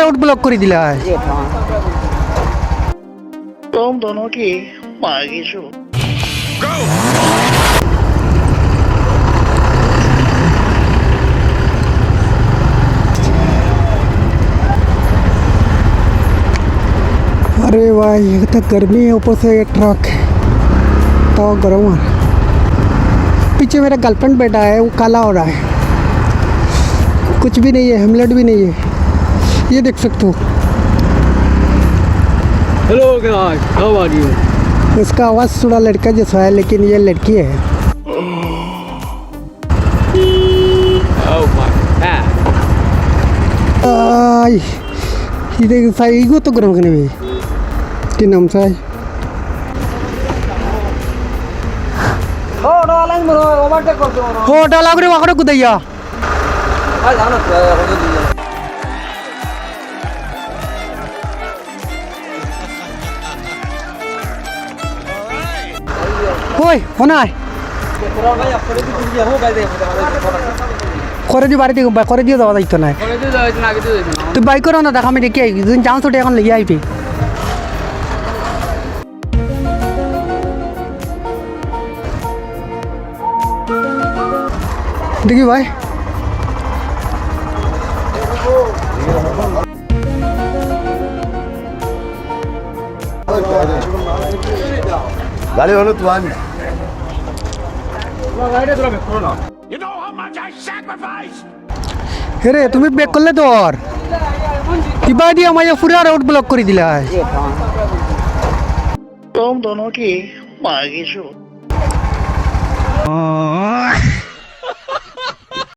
Road block कर दिला है। तुम दोनों की मांगी छू अरे भाई ये तो गर्मी है, ऊपर से ये ट्रक तो गर्म है। पीछे मेरा गर्लफ्रेंड बैठा है, वो काला हो रहा है, कुछ भी नहीं है, हेमलेट भी नहीं है, ये देख सकते हो। Hello guys, how are you? इसका आवाज़ थोड़ा लड़का जैसा है, लेकिन ये लड़की है। Oh my god. ये देख साइगो तो गर्म करने में कि नाम सा है। हो डाला करे वाकड़े कुदैया ওই হোনাই করে দিয়ে বাড়িতে করে দিয়ে যাওয়া দায়িত্ব নাই। তুই বাইক করো না, দেখা আমি দেখি আই দুদিন চান্স ওটা এখন লেগে আইবি। দেখি ভাই গাড়ি হলো তুই হেরে তুমি বেক করলে তোর কিবা দিয়ে আমার পুরা রোড ব্লক করে দিলা है। तुम दोनों की मांगी छू